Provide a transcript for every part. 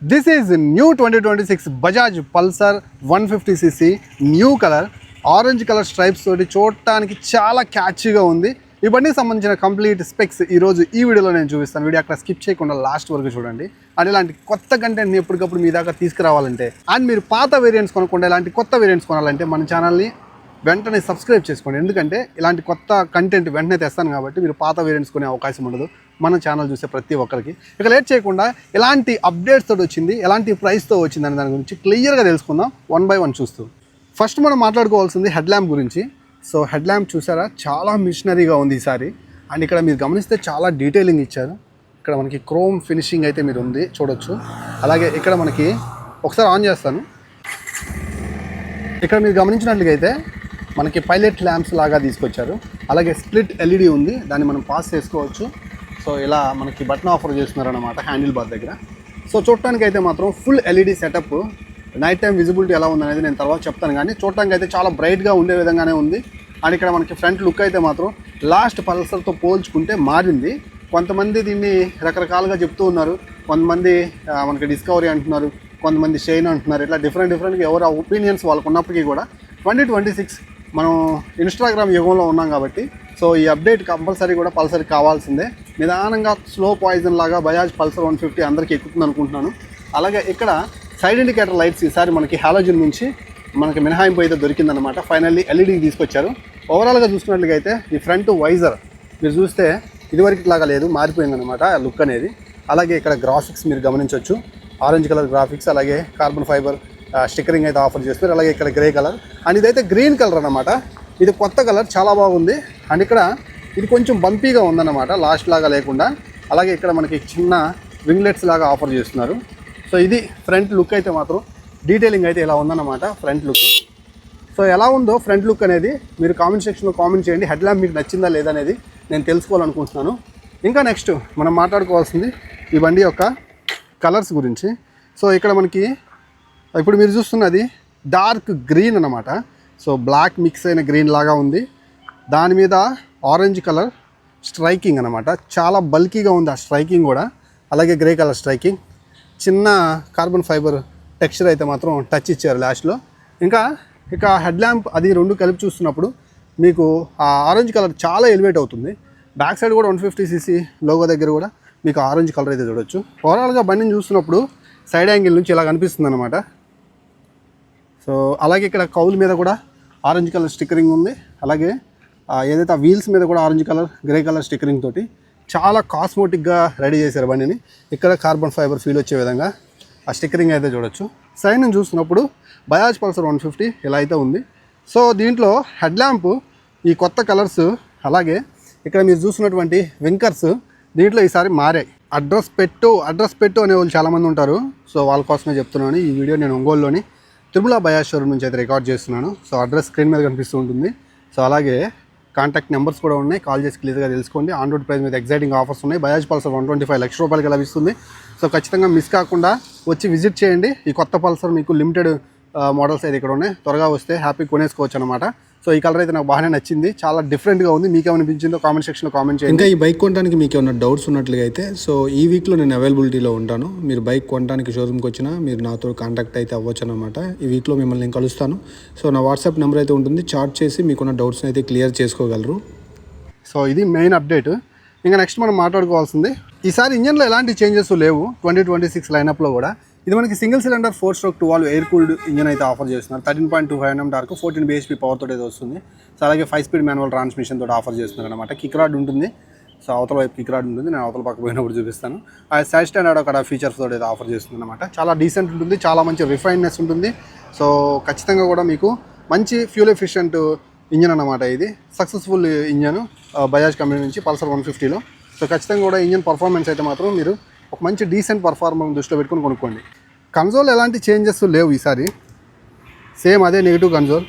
This is new 2026 Bajaj Pulsar 150cc new colour orange colour stripes తోటి చూడటానికి చాలా క్యాచీగా ఉంది. ఈ బండికి సంబంధించిన కంప్లీట్ స్పెక్స్ ఈరోజు ఈ వీడియోలో నేను చూపిస్తాను. వీడియో అక్కడ స్కిప్ చేయకుండా లాస్ట్ వరకు చూడండి. అండ్ ఇలాంటి కొత్త కంటెంట్ని ఎప్పటికప్పుడు మీ దాకా తీసుకురావాలంటే అండ్ మీరు పాత వేరియంట్స్ కొనకుండా ఇలాంటి కొత్త వేరియంట్స్ కొనాలంటే మన ఛానల్ని వెంటనే సబ్స్క్రైబ్ చేసుకోండి. ఎందుకంటే ఇలాంటి కొత్త కంటెంట్ వెంటనే తెస్తాను కాబట్టి మీరు పాత వేరియంట్స్ కొనే అవకాశం ఉండదు మన ఛానల్ చూసే ప్రతి ఒక్కరికి. ఇక లేట్ చేయకుండా ఎలాంటి అప్డేట్స్ తోటి వచ్చింది, ఎలాంటి ప్రైస్తో వచ్చింది అనే దాని గురించి క్లియర్గా తెలుసుకుందాం వన్ బై వన్ చూస్తూ. ఫస్ట్ మనం మాట్లాడుకోవాల్సింది హెడ్ ల్యాంప్ గురించి. సో హెడ్ ల్యాంప్ చూసారా, చాలా మిషనరీగా ఉంది ఈసారి. అండ్ ఇక్కడ మీరు గమనిస్తే చాలా డీటెయిలింగ్ ఇచ్చారు. ఇక్కడ మనకి క్రోమ్ ఫినిషింగ్ అయితే మీరు ఉంది చూడొచ్చు. అలాగే ఇక్కడ మనకి ఒకసారి ఆన్ చేస్తాను. ఇక్కడ మీరు గమనించినట్లుగా అయితే మనకి పైలట్ ల్యాంప్స్ లాగా తీసుకొచ్చారు. అలాగే స్ప్లిట్ ఎల్ఈడి ఉంది, దాన్ని మనం పాస్ చేసుకోవచ్చు. సో ఇలా మనకి బటన్ ఆఫర్ చేస్తున్నారు అనమాట హ్యాండిల్ బార్ దగ్గర. సో చూడటానికి అయితే మాత్రం full LED setup. Night time visibility ఎలా ఉందనేది నేను తర్వాత చెప్తాను, కానీ చూడటానికి అయితే చాలా బ్రైట్గా ఉండే విధంగానే ఉంది. అండ్ ఇక్కడ మనకి ఫ్రంట్ లుక్ అయితే మాత్రం లాస్ట్ పల్సర్తో పోల్చుకుంటే మారింది. కొంతమంది దీన్ని రకరకాలుగా చెప్తూ ఉన్నారు. కొంతమంది మనకి డిస్కవరీ అంటున్నారు, కొంతమంది షైన్ అంటున్నారు. ఇట్లా డిఫరెంట్గా ఎవరి ఒపీనియన్స్ వాళ్ళకు ఉన్నప్పటికీ కూడా 2026 మనం ఇన్స్టాగ్రామ్ యుగంలో ఉన్నాం కాబట్టి సో ఈ అప్డేట్ కంపల్సరీ కూడా పల్సర్ కావాల్సిందే. నిదానంగా స్లో పాయిజన్ లాగా బజాజ్ పల్సర్ 150 అందరికీ ఎక్కుతుంది అనుకుంటున్నాను. అలాగే ఇక్కడ సైడ్ ఇండికేటర్ లైట్స్ ఈసారి మనకి హాలోజన్ నుంచి మనకి మినహాయింపు అయితే దొరికిందనమాట. ఫైనల్లీ ఎల్ఈడీకి తీసుకొచ్చారు. ఓవరాల్గా చూసుకున్నట్లుగా అయితే ఈ ఫ్రంట్ వైజర్ మీరు చూస్తే ఇదివరకు లాగా లేదు, మారిపోయిందనమాట లుక్ అనేది. అలాగే ఇక్కడ గ్రాఫిక్స్ మీరు గమనించవచ్చు, ఆరెంజ్ కలర్ గ్రాఫిక్స్, అలాగే కార్బన్ ఫైబర్ స్టిక్కరింగ్ అయితే ఆఫర్ చేస్తారు. అలాగే ఇక్కడ గ్రే కలర్ అండ్ ఇదైతే గ్రీన్ కలర్ అనమాట. ఇది కొత్త కలర్, చాలా బాగుంది. అండ్ ఇక్కడ ఇది కొంచెం బంపీగా ఉందన్నమాట, లాస్ట్ లాగా లేకుండా. అలాగే ఇక్కడ మనకి చిన్న వింగ్లెట్స్ లాగా ఆఫర్ చేస్తున్నారు. సో ఇది ఫ్రంట్ లుక్ అయితే మాత్రం డీటెయిలింగ్ అయితే ఇలా ఉందన్నమాట ఫ్రంట్ లుక్. సో ఎలా ఉందో ఫ్రంట్ లుక్ అనేది మీరు కామెంట్ సెక్షన్లో కామెంట్ చేయండి. హెడ్ ల్యాంప్ మీకు నచ్చిందా లేదా అనేది నేను తెలుసుకోవాలనుకుంటున్నాను. ఇంకా నెక్స్ట్ మనం మాట్లాడుకోవాల్సింది ఈ బండి యొక్క కలర్స్ గురించి. సో ఇక్కడ మనకి ఇప్పుడు మీరు చూస్తున్నది డార్క్ గ్రీన్ అన్నమాట. సో బ్లాక్ మిక్స్ అయిన గ్రీన్ లాగా ఉంది, దాని మీద ఆరెంజ్ కలర్ స్ట్రైకింగ్ అనమాట. చాలా బల్కీగా ఉంది ఆ స్ట్రైకింగ్ కూడా. అలాగే గ్రే కలర్ స్ట్రైకింగ్, చిన్న కార్బన్ ఫైబర్ టెక్స్చర్ అయితే మాత్రం టచ్ ఇచ్చారు లాస్ట్లో. ఇక హెడ్ ల్యాంప్ అది రెండు కలిపి చూస్తున్నప్పుడు మీకు ఆ ఆరెంజ్ కలర్ చాలా ఎలివేట్ అవుతుంది. బ్యాక్ సైడ్ కూడా 150cc లోగో దగ్గర కూడా మీకు ఆరెంజ్ కలర్ అయితే చూడొచ్చు. ఓవరాల్గా బండిని చూస్తున్నప్పుడు సైడ్ యాంగిల్ నుంచి ఇలా కనిపిస్తుంది అనమాట. సో అలాగే ఇక్కడ కౌల్ మీద కూడా ఆరెంజ్ కలర్ స్టిక్కరింగ్ ఉంది. అలాగే ఏదైతే ఆ వీల్స్ మీద కూడా orange colour grey colour stickering తోటి చాలా కాస్మోటిక్గా రెడీ చేశారు బండిని. ఇక్కడ కార్బన్ ఫైబర్ ఫీల్ వచ్చే విధంగా ఆ స్టిక్కరింగ్ అయితే చూడొచ్చు. సైడ్ నుంచి చూస్తున్నప్పుడు బజాజ్ పల్సర్ 150 ఇలా అయితే ఉంది. సో దీంట్లో హెడ్ ల్యాంప్ ఈ కొత్త కలర్స్, అలాగే ఇక్కడ మీరు చూస్తున్నటువంటి వింకర్స్ దీంట్లో ఈసారి మారాయి. అడ్రస్ పెట్టు అనే వాళ్ళు చాలామంది ఉంటారు. సో వాళ్ళ కోసమే చెప్తున్నాను. ఈ వీడియో నేను ఒంగోలులోని త్రిపుల బజాజ్ షోరూమ్ నుంచి అయితే రికార్డ్ చేస్తున్నాను. సో అడ్రస్ స్క్రీన్ మీద కనిపిస్తూ ఉంటుంది. సో అలాగే కాంటాక్ట్ నెంబర్స్ కూడా ఉన్నాయి, కాల్ చేసి క్లియర్గా తెలుసుకోండి. ఆన్ రోడ్ ప్రైస్ మీద ఎగ్జైటింగ్ ఆఫర్స్ ఉన్నాయి. బజాజ్ పల్సర్ 125 లక్ష రూపాయలకి లభిస్తుంది. సో ఖచ్చితంగా మిస్ కాకుండా వచ్చి విజిట్ చేయండి. ఈ కొత్త పల్సర్ మీకు లిమిటెడ్ మోడల్స్ అయితే ఇక్కడ ఉన్నాయి. త్వరగా వస్తే హ్యాపీ కొనేసుకోవచ్చు అనమాట. సో ఈ కలర్ అయితే నాకు బాగానే నచ్చింది, చాలా డిఫరెంట్గా ఉంది. మీకు ఏమనిపించిందో కామెంట్ సెక్షన్లో కామెంట్ చేయండి. ఇంకా ఈ బైక్ కొనడానికి మీకు ఏమైనా డౌట్స్ ఉన్నట్లుగా అయితే సో ఈ వీక్లో నేను అవైలబిలిటీలో ఉంటాను. మీరు బైక్ కొనడానికి షోరూమ్కి వచ్చినా మీరు నాతో కాంటాక్ట్ అయితే అవ్వచ్చు అనమాట. ఈ వీక్లో మిమ్మల్ని నేను కలుస్తాను. సో నా వాట్సాప్ నెంబర్ అయితే ఉంటుంది, చాట్ చేసి మీకున్న డౌట్స్ని అయితే క్లియర్ చేసుకోగలరు. సో ఇది మెయిన్ అప్డేట్. ఇంకా నెక్స్ట్ మనం మాట్లాడుకోవాల్సింది, ఈసారి ఇంజన్లో ఎలాంటి చేంజెస్ లేవు 2026 లైనప్లో కూడా. ఇది మనకి single cylinder 4-stroke 2-valve air cooled engine అయితే ఆఫర్ చేస్తున్నారు. 13.25 Nm టార్క్, 14 bhp పవర్ తోటి అయితే వస్తుంది. సో అలాగే 5-speed మాన్యువల్ ట్రాన్స్మిషన్ తోటి ఆఫర్ చేస్తున్నారు అనమాట. కిక్ రాడ్ ఉంటుంది. సో అవతల వైపు కిక్ రాడ్ ఉంటుంది, నేను అవతల పక్క పోయినప్పుడు చూపిస్తాను. ఆ సైడ్ స్టాండ్ అక్కడ ఫీచర్స్ తోటి అయితే ఆఫర్ చేస్తుంది అనమాట. చాలా డీసెంట్ ఉంటుంది, చాలా మంచి రిఫైన్నెస్ ఉంటుంది. సో ఖచ్చితంగా కూడా మీకు మంచి ఫ్యూల్ ఎఫిషియంట్ ఇంజన్ అనమాట. ఇది సక్సెస్ఫుల్ ఇంజన్ బజాజ్ కంపెనీ నుంచి పల్సర్ 150లో. సో ఖచ్చితంగా కూడా ఇంజన్ పర్ఫార్మెన్స్ అయితే మాత్రం మీరు ఒక మంచి డీసెంట్ పర్ఫార్మెన్స్ దృష్టిలో పెట్టుకుని కొనుక్కోండి. కన్సోల్ ఎలాంటి చేంజెస్ లేవు ఈసారి, సేమ్ అదే negative console.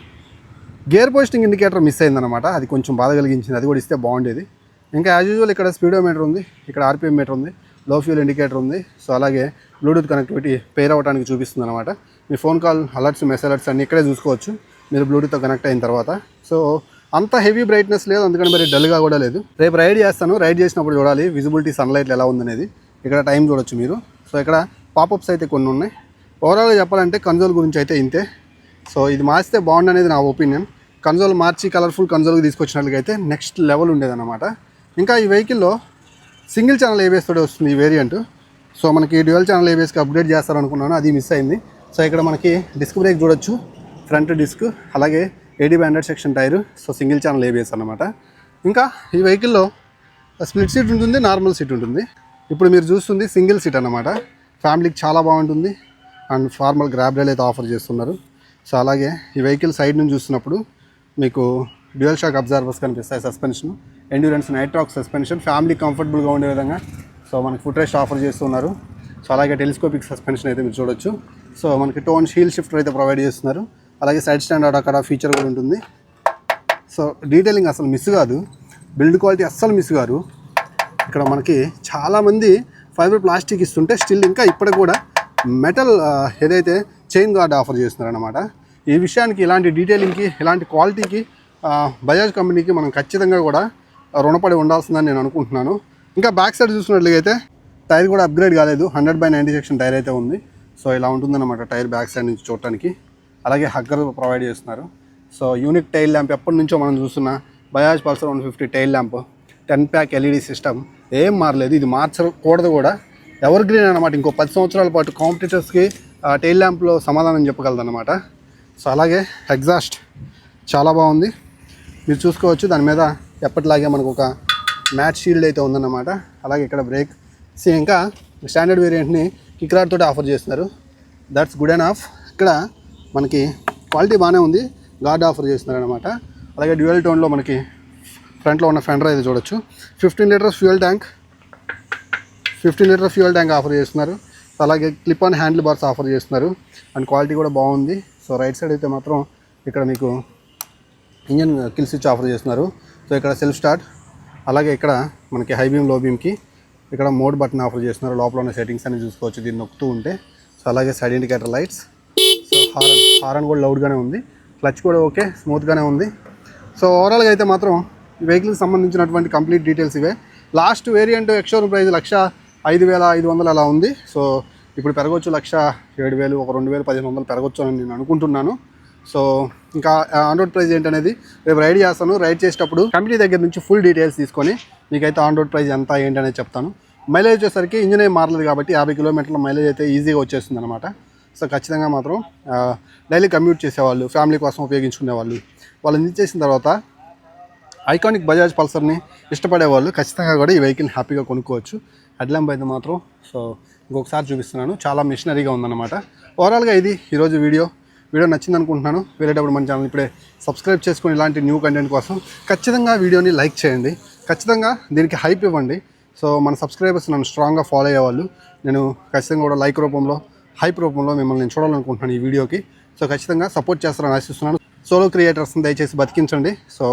Gear posting indicator miss అయిందనమాట, అది కొంచెం బాధ కలిగించింది, అది కూడా ఇస్తే బాగుండేది. ఇంకా యాజ్ యూజువల్ ఇక్కడ స్పీడోమీటర్ ఉంది, ఇక్కడ ఆర్పిఎం మీటర్ ఉంది, లో ఫ్యూల్ ఇండికేటర్ ఉంది. సో అలాగే బ్లూటూత్ కనెక్టివిటీ పేర్ అవ్వడానికి చూపిస్తుంది అనమాట. మీ phone call alerts, message alerts అన్నీ ఇక్కడే చూసుకోవచ్చు మీరు బ్లూటూత్తో కనెక్ట్ అయిన తర్వాత. సో అంత హెవీ బ్రైట్నెస్ లేదు, అందుకని మరి డల్గా కూడా లేదు. రేపు రైడ్ చేస్తాను, రైడ్ చేసినప్పుడు చూడాలి విజిబిలిటీ సన్లైట్లు ఎలా ఉందనేది. ఇక్కడ టైం చూడొచ్చు మీరు. సో ఇక్కడ పాపప్స్ అయితే కొన్ని ఉన్నాయి. ఓవరాల్గా చెప్పాలంటే కన్సోల్ గురించి అయితే ఇంతే. సో ఇది మార్చితే బాగుండు అనేది నా ఒపీనియన్. కన్సోల్ మార్చి కలర్ఫుల్ కన్సోల్కి తీసుకొచ్చినట్లయితే నెక్స్ట్ లెవెల్ ఉండేదన్నమాట. ఇంకా ఈ వెహికల్లో సింగిల్ ఛానల్ ఏబిఎస్ తోటి వస్తుంది ఈ వేరియంట్. సో మనకి డ్యూయల్ ఛానల్ ఏబిఎస్కి అప్గ్రేడ్ చేస్తారనుకున్నాను, అది మిస్ అయింది. సో ఇక్కడ మనకి డిస్క్ బ్రేక్ చూడొచ్చు, ఫ్రంట్ డిస్క్, అలాగే 80 banded section tyre. So single channel ABS అన్నమాట. ఇంకా ఈ వెహికల్లో స్ప్లిట్ సీట్ ఉంటుంది, నార్మల్ సీట్ ఉంటుంది. ఇప్పుడు మీరు చూస్తుంది సింగిల్ సీట్ అన్నమాట. ఫ్యామిలీకి చాలా బాగుంటుంది. అండ్ ఫార్మల్ గ్రాబ్ రైల్ అయితే ఆఫర్ చేస్తున్నారు. సో అలాగే ఈ వెహికల్ సైడ్ నుంచి చూస్తున్నప్పుడు మీకు డ్యూయల్ షాక్ అబ్జర్వర్స్ కనిపిస్తాయి, సస్పెన్షన్, ఎండ్యూరెన్స్ నైట్రాక్ సస్పెన్షన్, ఫ్యామిలీ కంఫర్టబుల్గా ఉండే విధంగా సో మనకి ఫుట్ రెస్ట్ ఆఫర్ చేస్తున్నారు. సో అలాగే టెలిస్కోపిక్ సస్పెన్షన్ అయితే మీరు చూడొచ్చు. సో మనకి టోన్ హీల్ షిఫ్టర్ అయితే ప్రొవైడ్ చేస్తున్నారు. అలాగే సైడ్ స్టాండర్డ్ అక్కడ ఫీచర్ కూడా ఉంటుంది. సో డీటెయిలింగ్ అసలు మిస్ కాదు, బిల్డ్ క్వాలిటీ అస్సలు మిస్ కాదు. ఇక్కడ మనకి చాలామంది ఫైబర్ ప్లాస్టిక్ ఇస్తుంటే స్టిల్ ఇంకా ఇప్పటికి కూడా మెటల్ ఏదైతే చైన్ గార్డ్ ఆఫర్ చేస్తున్నారు అనమాట. ఈ విషయానికి, ఇలాంటి డీటెయిలింగ్కి, ఇలాంటి క్వాలిటీకి బజాజ్ కంపెనీకి మనం ఖచ్చితంగా కూడా రుణపడి ఉండాల్సిందని నేను అనుకుంటున్నాను. ఇంకా బ్యాక్ సైడ్ చూసినట్లయితే టైర్ కూడా అప్గ్రేడ్ కాలేదు, 100/90 సెక్షన్ టైర్ అయితే ఉంది. సో ఇలా ఉంటుందన్నమాట టైర్ బ్యాక్ సైడ్ నుంచి చూడటానికి. అలాగే హగ్గర్ ప్రొవైడ్ చేస్తున్నారు. సో యూనిక్ టైల్ ల్యాంప్, ఎప్పటి నుంచో మనం చూస్తున్న Bajaj Pulsar 150 tail lamp, 10 pack LED system ఏం మారలేదు. ఇది మార్చకూడదు కూడా, ఎవర్ గ్రీన్ అనమాట. ఇంకో 10 సంవత్సరాల పాటు కాంపిటీటర్స్కి టైల్ ల్యాంప్లో సమాధానం చెప్పగలదు అనమాట. సో అలాగే ఎగ్జాస్ట్ చాలా బాగుంది, మీరు చూసుకోవచ్చు. దాని మీద ఎప్పటిలాగే మనకు ఒక మ్యాట్ షీల్డ్ అయితే ఉందన్నమాట. అలాగే ఇక్కడ బ్రేక్ ఇంకా స్టాండర్డ్ వేరియంట్ని కిక్ రాడ్ తోటి ఆఫర్ చేస్తున్నారు. That's good and of. ఇక్కడ మనకి క్వాలిటీ బాగానే ఉంది, గార్డ్ ఆఫర్ చేస్తున్నారు అనమాట. అలాగే డ్యూయల్ టోన్లో మనకి ఫ్రంట్లో ఉన్న ఫెండర్ అయితే చూడొచ్చు. 15 లీటర్స్ ఫ్యూయల్ ట్యాంక్ ఆఫర్ చేస్తున్నారు. అలాగే clip on handle bars offer చేస్తున్నారు. అండ్ క్వాలిటీ కూడా బాగుంది. సో రైట్ సైడ్ అయితే మాత్రం ఇక్కడ మీకు ఇంజన్ కిల్ స్విచ్ ఆఫర్ చేస్తున్నారు. సో ఇక్కడ సెల్ఫ్ స్టార్ట్, అలాగే ఇక్కడ మనకి హై బీమ్, లో బీమ్కి ఇక్కడ మోడ్ బటన్ ఆఫర్ చేస్తున్నారు. లోపల ఉన్న సెట్టింగ్స్ అని చూసుకోవచ్చు దీన్ని నొక్కుతూ ఉంటే. సో అలాగే side indicator lights. So horn కూడా లౌడ్గానే ఉంది, క్లచ్ కూడా ఓకే, స్మూత్గానే ఉంది. సో ఓవరాల్గా అయితే మాత్రం ఈ వెహికల్కి సంబంధించినటువంటి కంప్లీట్ డీటెయిల్స్ ఇవే. లాస్ట్ వేరియంట్ ఎక్స్షోరూమ్ ప్రైస్ 1,05,500 అలా ఉంది. సో ఇప్పుడు పెరగవచ్చు, 1,07,000, ఒక 2,000-1,500 పెరగచ్చు అని నేను అనుకుంటున్నాను. సో ఇంకా ఆన్ రోడ్ ప్రైస్ ఏంటనేది రేపు రైడ్ చేస్తాను. రైడ్ చేసేటప్పుడు కంపెనీ దగ్గర నుంచి ఫుల్ డీటెయిల్స్ తీసుకొని మీకైతే ఆన్ రోడ్ ప్రైస్ ఎంత ఏంటనేది చెప్తాను. మైలేజ్ వచ్చేసరికి ఇంజిన్ ఏం మారలేదు కాబట్టి 50 కిలోమీటర్ల మైలేజ్ అయితే ఈజీగా వచ్చేస్తుంది అనమాట. సో ఖచ్చితంగా మాత్రం డైలీ కమ్యూట్ చేసేవాళ్ళు, ఫ్యామిలీ కోసం ఉపయోగించుకునే వాళ్ళు చేసిన తర్వాత ఐకానిక్ బజాజ్ పల్సర్ని ఇష్టపడేవాళ్ళు ఖచ్చితంగా కూడా ఈ వెహికల్ని హ్యాపీగా కొనుక్కోవచ్చు. హెడ్లాంప్ అయితే మాత్రం సో ఇంకొకసారి చూపిస్తున్నాను, చాలా మిషనరీగా ఉందన్నమాట. ఓవరాల్గా ఇది ఈరోజు వీడియో నచ్చింది అనుకుంటున్నాను. వేరేటప్పుడు మన ఛానల్ ఇప్పుడే సబ్స్క్రైబ్ చేసుకొని ఇలాంటి న్యూ కంటెంట్ కోసం ఖచ్చితంగా వీడియోని లైక్ చేయండి, ఖచ్చితంగా దీనికి హైప్ ఇవ్వండి. సో మన సబ్స్క్రైబర్స్ నన్ను స్ట్రాంగ్గా ఫాలో అయ్యేవాళ్ళు, నేను ఖచ్చితంగా కూడా లైక్ రూపంలో, హైప్ రూపంలో మిమ్మల్ని నేను చూడాలనుకుంటున్నాను ఈ వీడియోకి. సో ఖచ్చితంగా సపోర్ట్ చేస్తారని ఆశిస్తున్నాను. సోలో క్రియేటర్స్ని దయచేసి బతికించండి. సో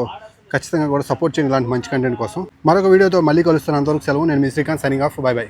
ఖచ్చితంగా కూడా సపోర్ట్ చేయండి ఇలాంటి మంచి కంటెంట్ కోసం. మరొక వీడియోతో మళ్ళీ కలుస్తాను. అంతవరకు సెలవు. నేను మీ Srikanth, signing off. Bye by.